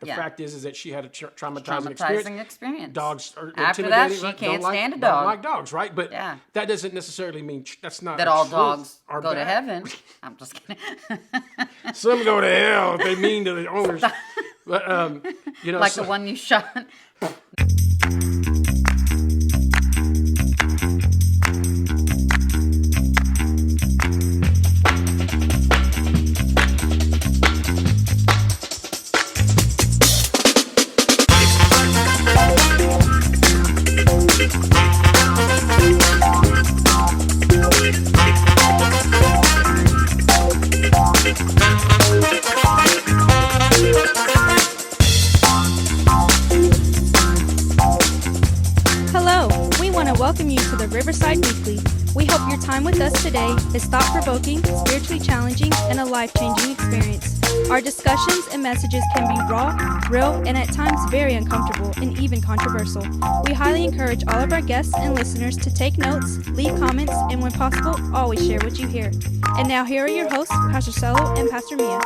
The fact is that she had a traumatizing experience. Dogs are After that, intimidating. she Right? can't stand a dog. Don't like dogs, right? But that doesn't necessarily mean that's not that all truth dogs are go bad. to heaven. I'm just kidding. Some go to hell if they mean to the owners. But you know, like the one you shot. Welcome you to the Riverside Weekly. We hope your time with us today is thought-provoking, spiritually challenging, and a life-changing experience. Our discussions and messages can be raw, real, and at times very uncomfortable and even controversial. We highly encourage all of our guests and listeners to take notes, leave comments, and when possible, always share what you hear. And now here are your hosts, Pastor Cello and Pastor Mia.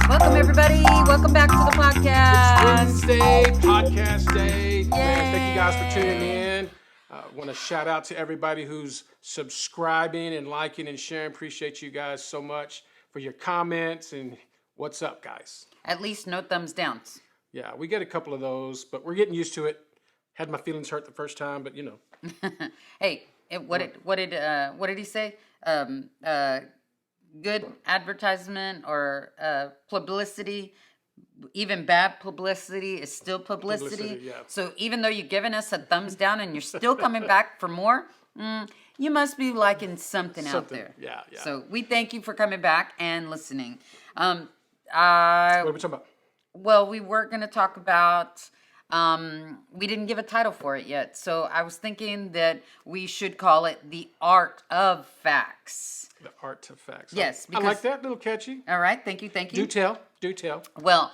Welcome, everybody. Welcome back to the podcast. It's Wednesday, podcast day. Man, thank you guys for tuning in. I want to shout out to everybody who's subscribing and liking and sharing. Appreciate you guys so much for your comments and what's up, guys. At least no thumbs downs. Yeah, we get a couple of those, but we're getting used to it. Had my feelings hurt the first time, but you know. Hey, what did he say? Good advertisement or publicity, even bad publicity is still publicity. Yeah. So even though you've given us a thumbs down and you're still coming back for more, you must be liking something out there. Yeah. So we thank you for coming back and listening. What are we talking about? Well, we were going to talk about... we didn't give a title for it yet, so I was thinking that we should call it The Art of Facts. The Art of Facts. Yes. I like that, little catchy. All right, thank you. Do tell. Well,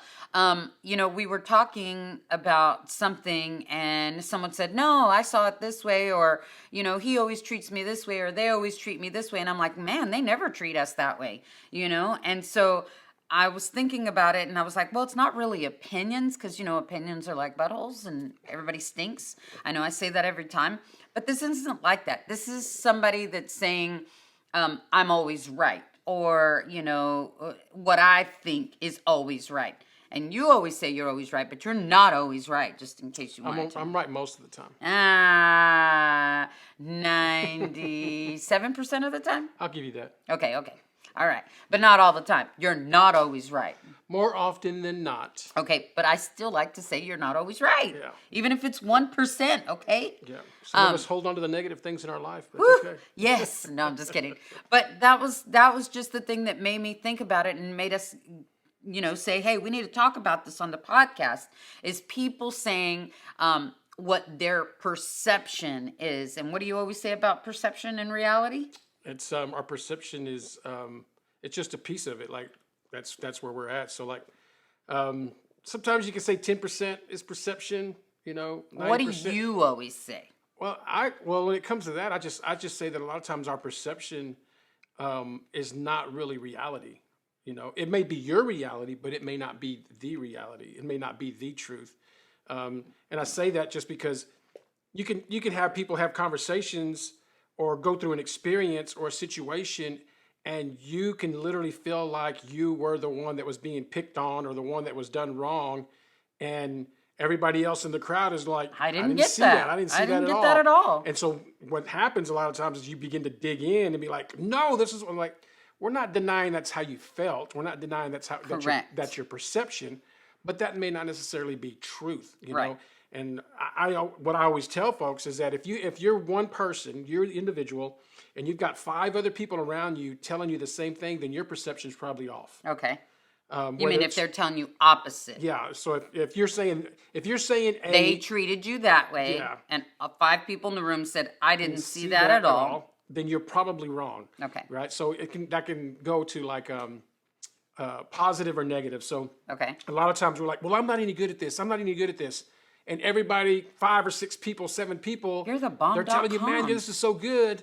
we were talking about something and someone said, no, I saw it this way, or, he always treats me this way, or they always treat me this way, and I'm like, man, they never treat us that way, and so... I was thinking about it and I was like, well, it's not really opinions because, opinions are like buttholes and everybody stinks. I know I say that every time, but this isn't like that. This is somebody that's saying, I'm always right, or, what I think is always right. And you always say you're always right, but you're not always right, just in case you wanted to. I'm right most of the time. 97% of the time? I'll give you that. Okay. All right. But not all the time. You're not always right. More often than not. Okay, but I still like to say you're not always right. Yeah. Even if it's 1%, okay? Yeah. Some of us hold on to the negative things in our life. That's okay. Yes. No, I'm just kidding. But that was just the thing that made me think about it and made us, say, hey, we need to talk about this on the podcast, is people saying what their perception is. And what do you always say about perception and reality? It's our perception is it's just a piece of it. Like that's where we're at. So like sometimes you can say 10% is perception. 90%. What do you always say? Well, when it comes to that, I just say that a lot of times our perception is not really reality. It may be your reality, but it may not be the reality. It may not be the truth. And I say that just because you can have people have conversations or go through an experience or a situation, and you can literally feel like you were the one that was being picked on or the one that was done wrong, and everybody else in the crowd is like, I didn't get that. I didn't see that at all. And so what happens a lot of times is you begin to dig in and be like, no, this is like, we're not denying that's how you felt. We're not denying that's that's your perception, but that may not necessarily be truth, you know? And what I always tell folks is that if you're one person, you're the individual, and you've got 5 other people around you telling you the same thing, then your perception is probably off. Okay. You mean if they're telling you opposite? Yeah. So if you're saying they treated you that way, and 5 people in the room said I didn't see that at all, then you're probably wrong. Okay. Right. So that can go to like positive or negative. So a lot of times we're like, well, I'm not any good at this. And everybody, 5 or 6 people, 7 people, you're the bomb. They're telling you, man, this is so good,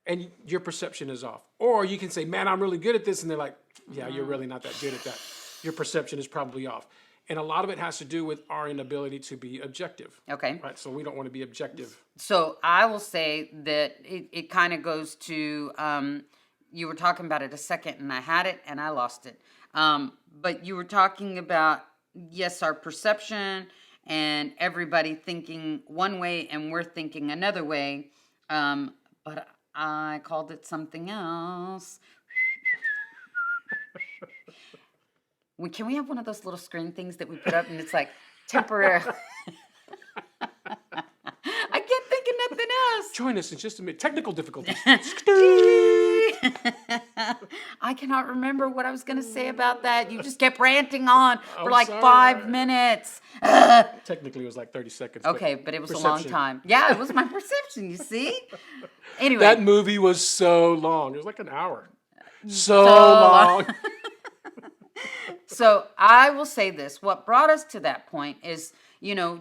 and your perception is off. Or you can say, man, I'm really good at this, and they're like, yeah, you're really not that good at that. your perception is probably off. And a lot of it has to do with our inability to be objective. Okay. Right. So we don't want to be objective. So I will say that it kind of goes to, you were talking about it a second and I had it and I lost it. But you were talking about, yes, our perception and everybody thinking one way and we're thinking another way. But I called it something else. Can we have one of those little screen things that we put up and it's like temporary? I can't think of nothing else. Join us in just a minute. Technical difficulties. I cannot remember what I was going to say about that. You just kept ranting on for like sorry. 5 minutes. Technically, it was like 30 seconds. Okay, but it was perception. a long time. Yeah, it was my perception, you see? Anyway. That movie was so long. It was like an hour. So long. So I will say this. What brought us to that point is,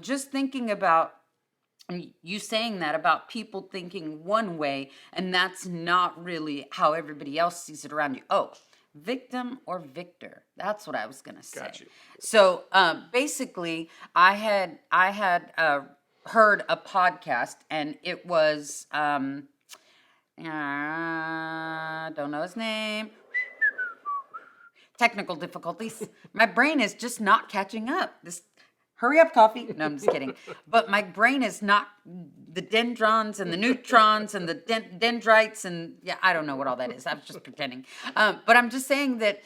just thinking about you saying that about people thinking one way, and that's not really how everybody else sees it around you. Oh, victim or victor. That's what I was going to say. Got you. So basically, I had heard a podcast, and it was, don't know his name. Technical difficulties. My brain is just not catching up. Hurry up, coffee. No, I'm just kidding. But my brain is not the dendrons and the neutrons and the dendrites and I don't know what all that is. I was just pretending. But I'm just saying that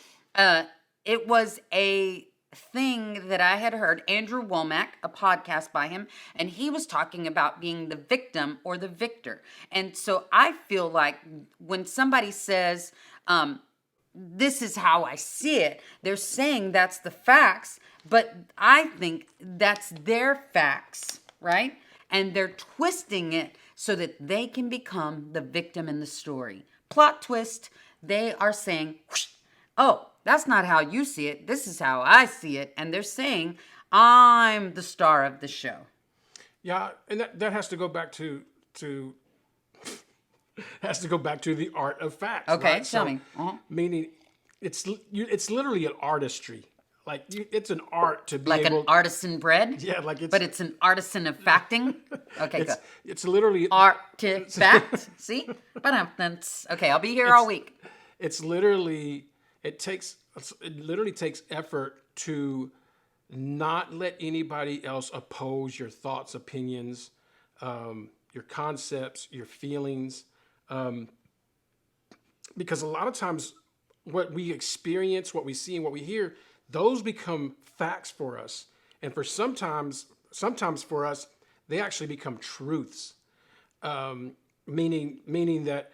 it was a thing that I had heard. Andrew Womack, a podcast by him, and he was talking about being the victim or the victor. And so I feel like when somebody says, this is how I see it, they're saying that's the facts, but I think that's their facts, right? And they're twisting it so that they can become the victim in the story. Plot twist, they are saying, oh, that's not how you see it. This is how I see it. And they're saying, I'm the star of the show. Yeah, and that has to go back to the art of facts. Okay, right? tell me. Meaning, it's literally an artistry. Like it's an art to be like able. Like an artisan bread. Yeah, like it's. But it's an artisan of facting. Okay, good. It's literally artifact. See, okay, I'll be here all week. It literally takes effort to not let anybody else oppose your thoughts, opinions, your concepts, your feelings. Because a lot of times what we experience, what we see, and what we hear, those become facts for us. And sometimes for us, they actually become truths. Meaning that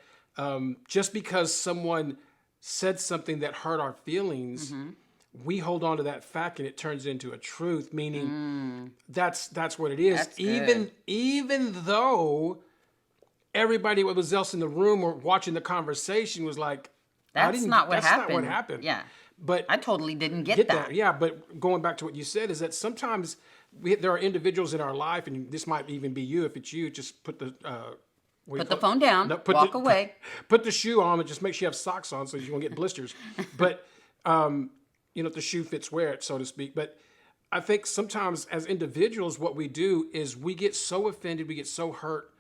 just because someone said something that hurt our feelings, we hold on to that fact and it turns into a truth, meaning that's what it is. That's even though everybody else in the room or watching the conversation was like, that's not what happened. Yeah. But I totally didn't get that. Yeah, but going back to what you said is that sometimes there are individuals in our life, and this might even be you. If it's you, just put the phone down, walk away. Put the shoe on and just make sure you have socks on so you won't get blisters. But, if the shoe fits, wear it, so to speak. But I think sometimes as individuals, what we do is we get so offended, we get so hurt,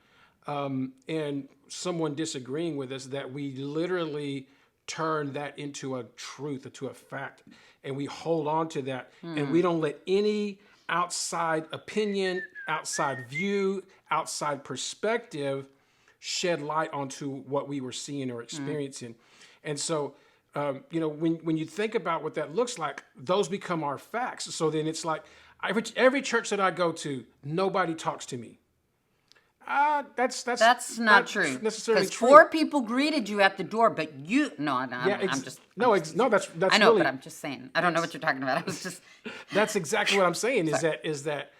and someone disagreeing with us that we literally turn that into a truth, into a fact, and we hold on to that, and we don't let any outside opinion, outside view, outside perspective shed light onto what we were seeing or experiencing. And so, when you think about what that looks like, those become our facts. So then it's like, every church that I go to, nobody talks to me. That's not true. Necessarily because true. 4 people greeted you at the door, but you I'm just that's I know, really, but I'm just saying. I don't know what you're talking about. I was just. That's exactly what I'm saying. Is that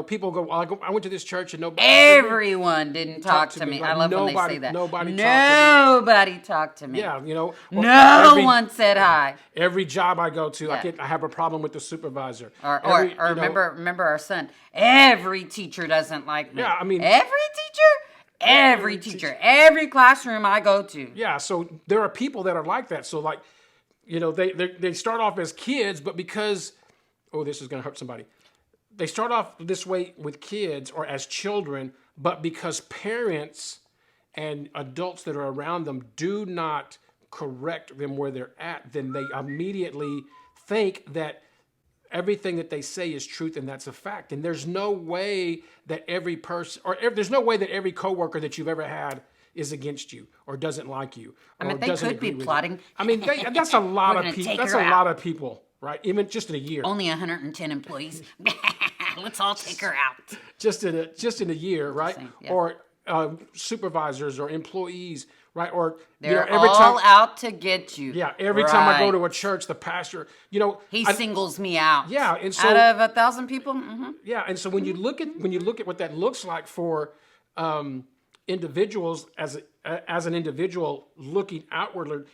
people go, I went to this church and nobody. Everyone didn't talk to me. Like, I love when they say that. Nobody talked to me. Yeah, no one said hi. Every job I go to, I have a problem with the supervisor. Or remember our son. Every teacher doesn't like me. Yeah, I mean, every teacher, every classroom I go to. Yeah, so there are people that are like that. So like, they start off as kids, but because, this is going to hurt somebody. They start off this way with kids or as children, but because parents and adults that are around them do not correct them where they're at, then they immediately think that everything that they say is truth and that's a fact. And there's no way that every person, there's no way that every coworker that you've ever had is against you or doesn't like you. I mean, they could be plotting. I mean, that's a lot of people. That's a lot of people, right? Even just in a year. Only 110 employees. Let's all take her out. Just in a year, right? Yeah. Or supervisors or employees, right? Or they're every all time, out to get you. Yeah, every time I go to a church, the pastor, he singles me out. Yeah, and so out of 1,000 people. Mm-hmm. Yeah, and so when you look at what that looks like for individuals as an individual looking outwardly,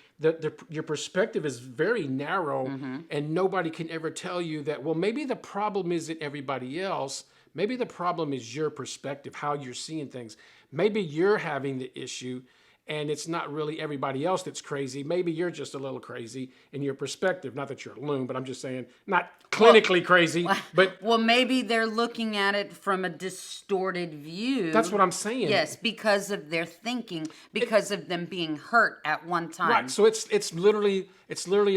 your perspective is very narrow, and nobody can ever tell you that. Well, maybe the problem isn't everybody else. Maybe the problem is your perspective, how you're seeing things. Maybe you're having the issue, and it's not really everybody else that's crazy. Maybe you're just a little crazy in your perspective. Not that you're a loon, but I'm just saying, not clinically crazy, but... Well, maybe they're looking at it from a distorted view. That's what I'm saying. Yes, because of their thinking, because of them being hurt at one time. Right, so it's literally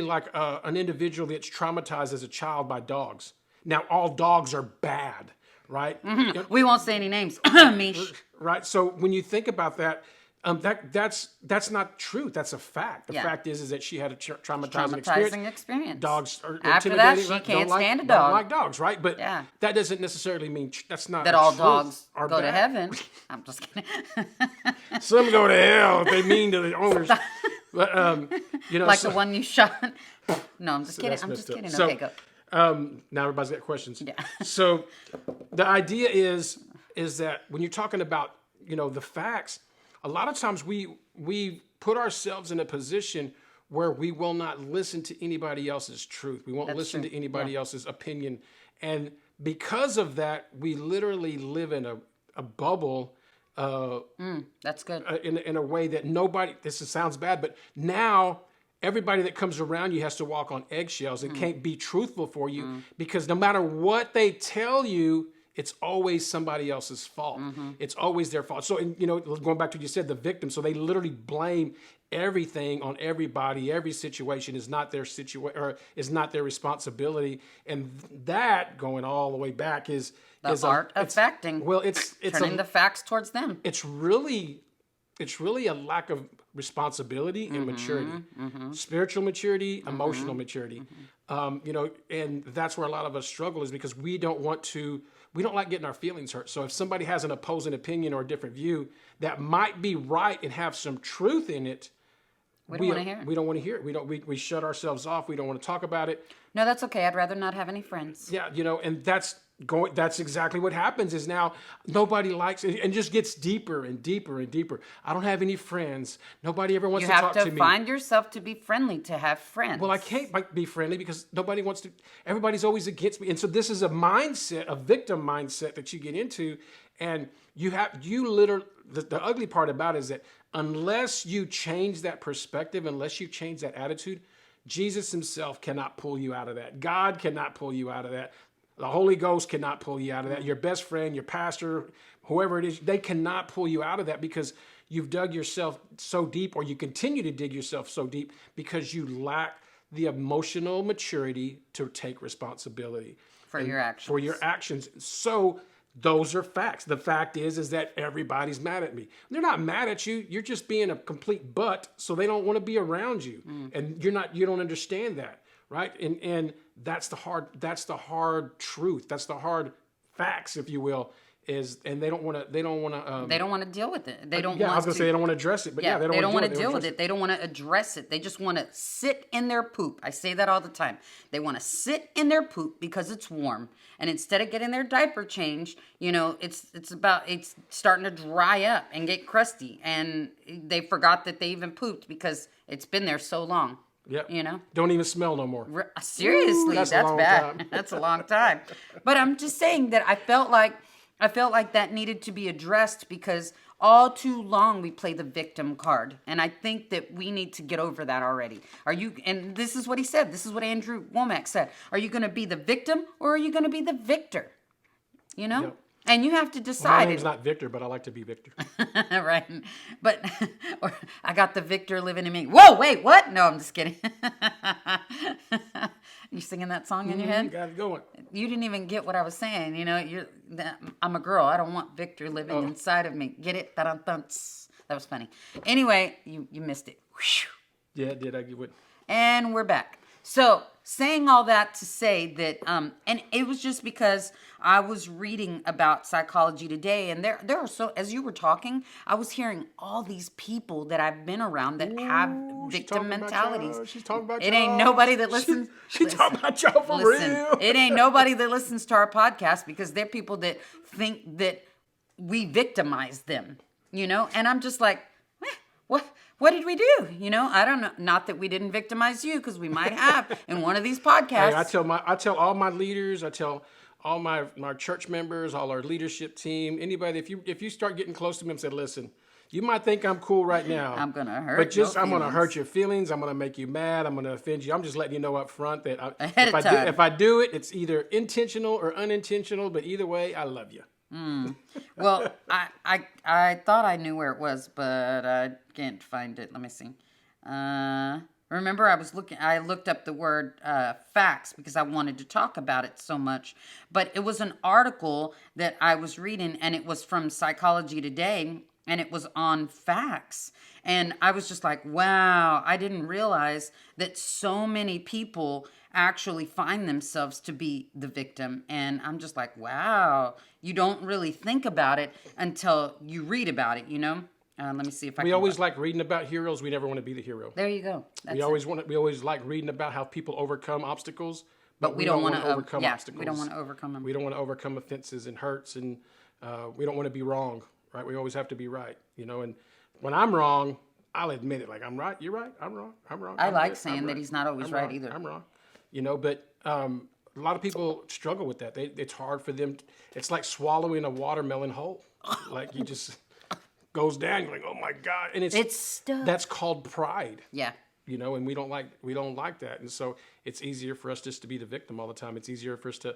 like an individual that's traumatized as a child by dogs. Now, all dogs are bad, right? Mm-hmm. We won't say any names, Mish. Right, so when you think about that, that's not truth. That's a fact. The fact is that she had a traumatizing experience. Dogs are after that, intimidating. she can't stand a dog. Don't like dogs, right? But that doesn't necessarily mean that's not that all truth dogs are go bad. to heaven. I'm just kidding. Some go to hell if they mean to the owners. But like the one you shot. No, I'm just kidding. I'm just kidding. So, okay, go. Now everybody's got questions. Yeah. So the idea is that when you're talking about the facts, a lot of times we put ourselves in a position where we will not listen to anybody else's truth. We won't listen to anybody else's opinion. And because of that, we literally live in a bubble. That's good. In a way that this sounds bad, but now everybody that comes around you has to walk on eggshells and can't be truthful for you because no matter what they tell you, it's always somebody else's fault. It's always their fault. So, going back to what you said, the victim. So they literally blame everything on everybody. Every situation is not their is not their responsibility. And that, going all the way back, is the art of facting. Well, it's turning the facts towards them. It's really a lack of responsibility and maturity, spiritual maturity, emotional maturity. And that's where a lot of us struggle is because we don't like getting our feelings hurt. So if somebody has an opposing opinion or a different view that might be right and have some truth in it, we don't want to hear it. We don't want to hear it. We shut ourselves off. We don't want to talk about it. No, that's okay. I'd rather not have any friends. Yeah, and that's exactly what happens is now nobody likes it and just gets deeper and deeper and deeper. I don't have any friends. Nobody ever wants to talk to me. You have to find yourself to be friendly to have friends. Well, I can't be friendly because nobody wants to. Everybody's always against me. And so this is a mindset, a victim mindset that you get into. And the ugly part about it is that unless you change that perspective, unless you change that attitude, Jesus himself cannot pull you out of that. God cannot pull you out of that. The Holy Ghost cannot pull you out of that. Your best friend, your pastor, whoever it is, they cannot pull you out of that because you've dug yourself so deep, or you continue to dig yourself so deep because you lack the emotional maturity to take responsibility for your actions. For your actions. So those are facts. The fact is that everybody's mad at me. They're not mad at you. You're just being a complete butt, so they don't want to be around you. And you don't understand that. Right. And that's the hard truth. That's the hard facts, if you will, and they don't want to deal with it. They don't I was going to say they don't want to address it, but they don't want to deal with it. They don't want to address it. They just want to sit in their poop. I say that all the time. They want to sit in their poop because it's warm. And instead of getting their diaper changed, it's starting to dry up and get crusty. And they forgot that they even pooped because it's been there so long. Yeah. Don't even smell no more. Seriously, that's bad. That's a long time. But I'm just saying that I felt like that needed to be addressed because All too long, we play the victim card. And I think that we need to get over that already. And this is what he said. This is what Andrew Womack said. Are you going to be the victim or are you going to be the victor? You know? Yep. And you have to My decide. name's not Victor, but I like to be Victor. Right. But or I got the victor living in me. Whoa, wait, what? No, I'm just kidding. You singing that song in your head? Got it going. You didn't even get what I was saying. You know, I'm a girl. I don't want Victor living inside of me. Get it? That was funny. Anyway, you missed it. Yeah, I did. I get what. And we're back. So, saying all that to say that, and it was just because I was reading about Psychology Today, and there are as you were talking, I was hearing all these people that I've been around that have victim mentalities. She's talking about it ain't nobody that listens. She's talking about y'all for real. It ain't nobody that listens to our podcast because they're people that think that we victimize them, you know? And I'm just like, what did we do? You know, I don't know. Not that we didn't victimize you, because we might have in one of these podcasts. Hey, I tell all my leaders, I tell all my church members, all our leadership team, anybody, if you start getting close to me and say, listen, you might think I'm cool right now. I'm gonna hurt. But I'm gonna hurt your feelings. I'm gonna make you mad. I'm gonna offend you. I'm just letting you know up front that if I do it, it's either intentional or unintentional. But either way, I love you. Well, I thought I knew where it was, but I can't find it. Let me see. Remember, I looked up the word facts because I wanted to talk about it so much. But it was an article that I was reading, and it was from Psychology Today, and it was on facts. And I was just like, wow, I didn't realize that so many people actually find themselves to be the victim. And I'm just like, wow, you don't really think about it until you read about it, you know? Let me see if I can. We always like reading about heroes. We never want to be the hero. There you go. We always like reading about how people overcome obstacles, but we don't want to overcome obstacles. We don't want to overcome them. We don't want to overcome offenses and hurts, and we don't want to be wrong, right? We always have to be right, you know. And when I'm wrong, I'll admit it. Like, I'm right, you're right, I'm wrong, I'm wrong. I like saying that he's not always right either. I'm wrong, you know. But a lot of people struggle with that. It's hard for them. It's like swallowing a watermelon whole. Like, you just goes down. You're like, oh my God, and it's stuck. That's called pride. Yeah. You know, and we don't like that, and so it's easier for us just to be the victim all the time. It's easier for us to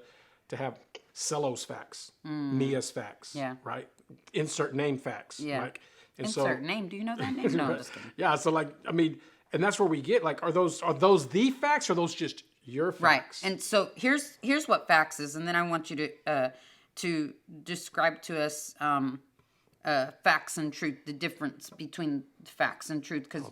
have Cello's facts, Mia's facts, right? Insert name facts, right? And insert name. Do you know that name? No, I'm just kidding. Yeah, so like, I mean, and that's where we get like, are those the facts, or are those just your facts? Right. And so here's what facts is, and then I want you to describe to us facts and truth, the difference between facts and truth, because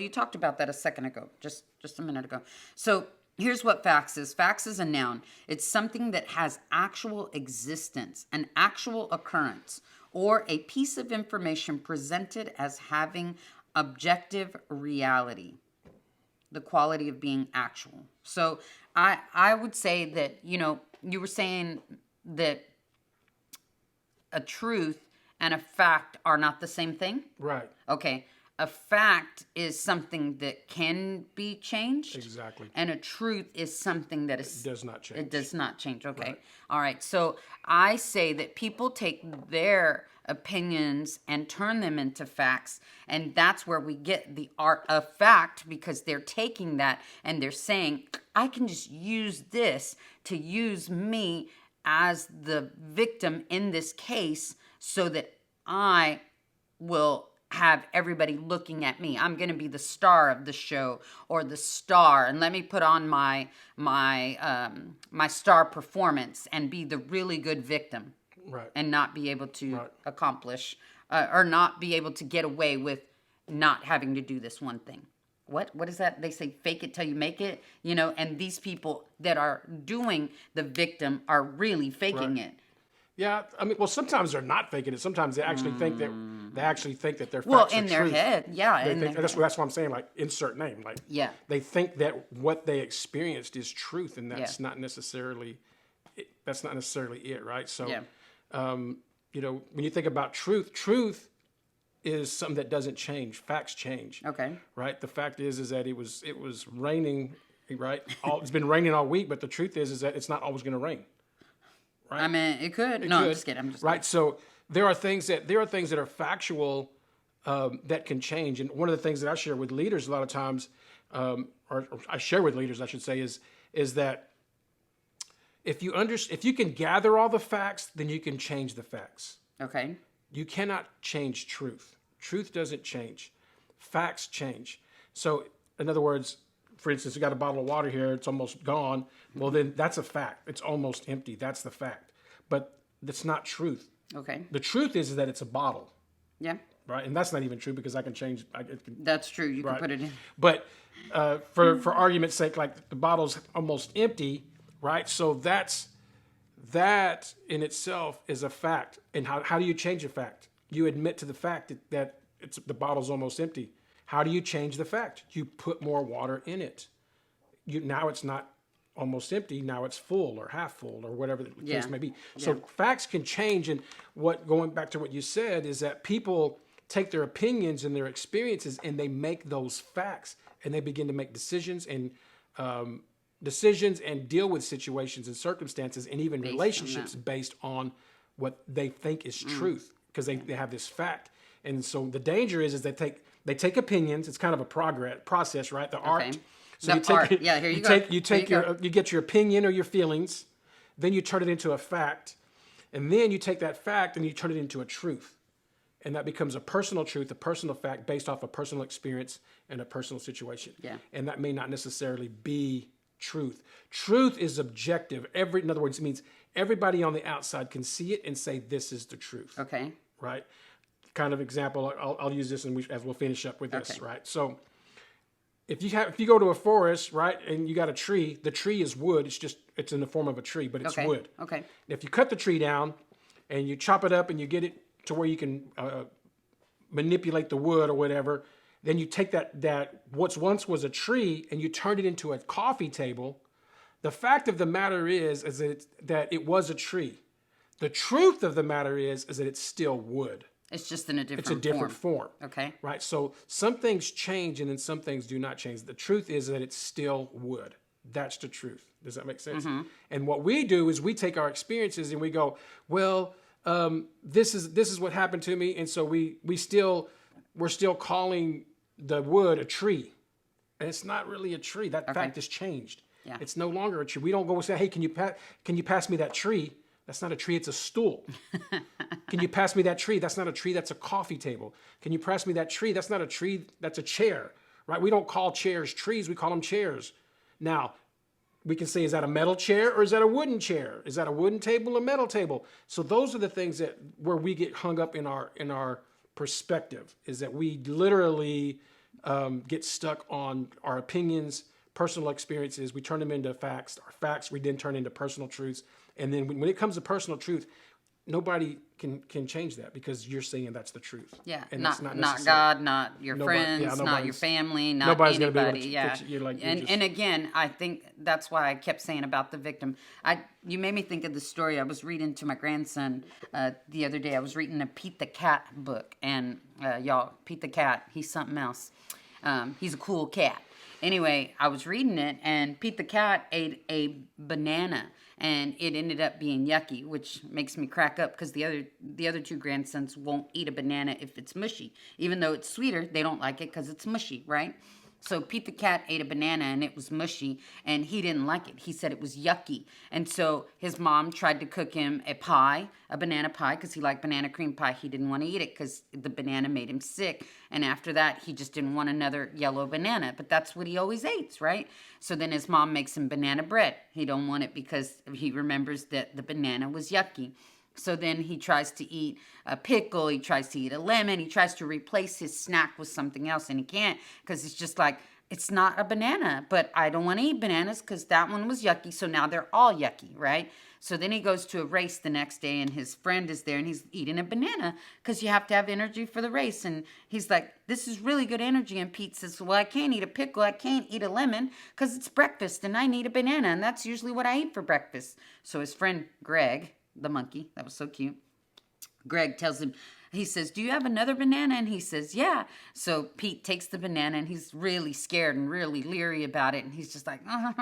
you talked about that a second ago, just a minute ago. So here's what facts is. Facts is a noun. It's something that has actual existence, an actual occurrence, or a piece of information presented as having objective reality, the quality of being actual. So I would say that, you know, you were saying that a truth and a fact are not the same thing? Right. Okay. A fact is something that can be changed. Exactly. And a truth is something that does not change. It does not change. Okay. Right. All right. So I say that people take their opinions and turn them into facts. And that's where we get the art of fact, because they're taking that and they're saying, I can just use this to use me as the victim in this case, so that I will have everybody looking at me. I'm going to be the star of the show, or the star, and let me put on my star performance and be the really good victim, right? And not be able to accomplish or not be able to get away with not having to do this one thing. What is that? They say fake it till you make it, you know, and these people that are doing the victim are really faking it. Yeah, I mean, well, sometimes they're not faking it. Sometimes they actually think that their facts well, are in their truth. head, yeah. That's what I'm saying. Like, insert name. Like, they think that what they experienced is truth, and that's not necessarily it, right? So, you know, when you think about truth is something that doesn't change. Facts change. Okay. Right. The fact is that it was raining. Right. It's been raining all week, but the truth is that it's not always going to rain. Right? I mean, it could. I'm just kidding. Right. So there are things that are factual that can change. And one of the things that I share with leaders a lot of times, or I share with leaders, I should say, is that if you can gather all the facts, then you can change the facts. Okay. You cannot change truth. Truth doesn't change. Facts change. So, in other words, for instance, you got a bottle of water here, it's almost gone. Well, then that's a fact. It's almost empty. That's the fact. But that's not truth. Okay. The truth is that it's a bottle, Yeah. right? And that's not even true because I can change. That's true. You can Right. put it in. But for argument's sake, like the bottle's almost empty, right? So that in itself is a fact. And how do you change a fact? You admit to the fact that the bottle's almost empty. How do you change the fact? You put more water in it. Now it's not almost empty. Now it's full or half full or whatever the case may be. So facts can change. And going back to what you said is that people take their opinions and their experiences and they make those facts and they begin to make decisions and deal with situations and circumstances and even relationships based on what they think is truth because they have this fact. And so the danger is that they take opinions. It's kind of a process, right? The art. So Here you go. You get your opinion or your feelings, then you turn it into a fact, and then you take that fact and you turn it into a truth. And that becomes a personal truth, a personal fact based off a personal experience and a personal situation. Yeah. And that may not necessarily be truth. Truth is objective. In other words, it means everybody on the outside can see it and say, this is the truth. Okay. Right? Kind of example, I'll use this as we'll finish up with this, right? So if you go to a forest, right, and you got a tree, the tree is wood. It's in the form of a tree, but it's wood. Okay. If you cut the tree down and you chop it up and you get it to where you can manipulate the wood or whatever, then you take that what once was a tree and you turn it into a coffee table. The fact of the matter is that it was a tree. The truth of the matter is that it's still wood. It's just in a different It's a different form. Okay. Right? So some things change and then some things do not change. The truth is that it's still wood. That's the truth. Does that make sense? Mm-hmm. And what we do is we take our experiences and we go, well, this is what happened to me. And so we're still calling the wood a tree. And it's not really a tree. That fact has changed. Yeah. It's no longer a tree. We don't go and say, hey, can you pass me that tree? That's not a tree, it's a stool. Can you pass me that tree? That's not a tree, that's a coffee table. Can you pass me that tree? That's not a tree, that's a chair, right? We don't call chairs trees, we call them chairs. Now, we can say, is that a metal chair or is that a wooden chair? Is that a wooden table or metal table? So those are the things where we get hung up in our perspective, is that we literally get stuck on our opinions, personal experiences. We turn them into facts. Our facts we then turn into personal truths. And then when it comes to personal truth, nobody can change that because you're saying that's the truth. Yeah, and not God, not your friends, not your family, not nobody's anybody. Gonna be able to fix it. And again, I think that's why I kept saying about the victim. You made me think of the story I was reading to my grandson the other day. I was reading a Pete the Cat book, and y'all, Pete the Cat, he's something else. He's a cool cat. Anyway, I was reading it, and Pete the Cat ate a banana, and it ended up being yucky, which makes me crack up because the other two grandsons won't eat a banana if it's mushy. Even though it's sweeter, they don't like it because it's mushy, right? So Pete the Cat ate a banana and it was mushy and he didn't like it. He said it was yucky. And so his mom tried to cook him a banana pie, because he liked banana cream pie. He didn't want to eat it because the banana made him sick. And after that, he just didn't want another yellow banana. But that's what he always ate, right? So then his mom makes him banana bread. He don't want it because he remembers that the banana was yucky. So then he tries to eat a pickle, he tries to eat a lemon, he tries to replace his snack with something else, and he can't because it's just like, it's not a banana, but I don't want to eat bananas because that one was yucky, so now they're all yucky, right? So then he goes to a race the next day, and his friend is there, and he's eating a banana because you have to have energy for the race. And he's like, this is really good energy. And Pete says, well, I can't eat a pickle, I can't eat a lemon because it's breakfast, and I need a banana, and that's usually what I eat for breakfast. So his friend Greg, the monkey, that was so cute, Greg tells him, he says, do you have another banana? And he says, yeah. So Pete takes the banana, and he's really scared and really leery about it. And he's just like, I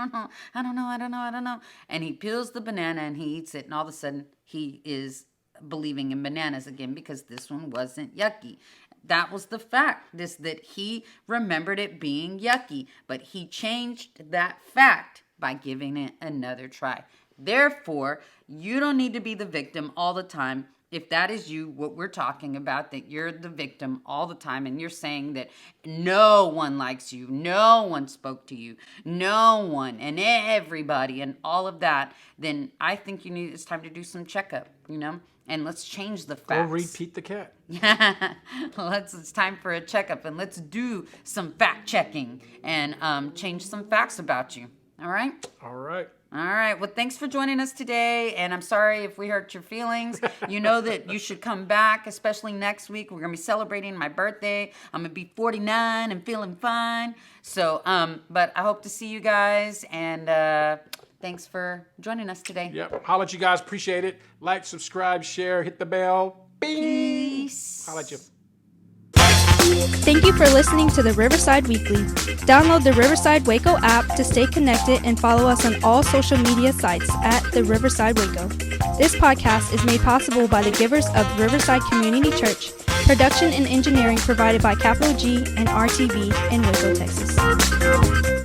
don't know. And he peels the banana and he eats it. And all of a sudden he is believing in bananas again because this one wasn't yucky. That was the fact, that he remembered it being yucky, but he changed that fact by giving it another try. Therefore, you don't need to be the victim all the time. If that is you, what we're talking about, that you're the victim all the time and you're saying that no one likes you, no one spoke to you, no one and everybody and all of that, then I think it's time to do some checkup, and let's change the facts. Or repeat the cat. Yeah, it's time for a checkup, and let's do some fact checking and change some facts about you. All right? All right. All right. Well, thanks for joining us today, and I'm sorry if we hurt your feelings. You know that you should come back, especially next week. We're going to be celebrating my birthday. I'm going to be 49 and feeling fine. So, but I hope to see you guys, and thanks for joining us today. Yep. Holla at you guys. Appreciate it. Like, subscribe, share, hit the bell. Bing. Peace. Holla at you. Thank you for listening to the Riverside Weekly. Download the Riverside Waco app to stay connected and follow us on all social media sites at the Riverside Waco. This podcast is made possible by the givers of Riverside Community Church. Production and engineering provided by Capital G and RTV in Waco, Texas.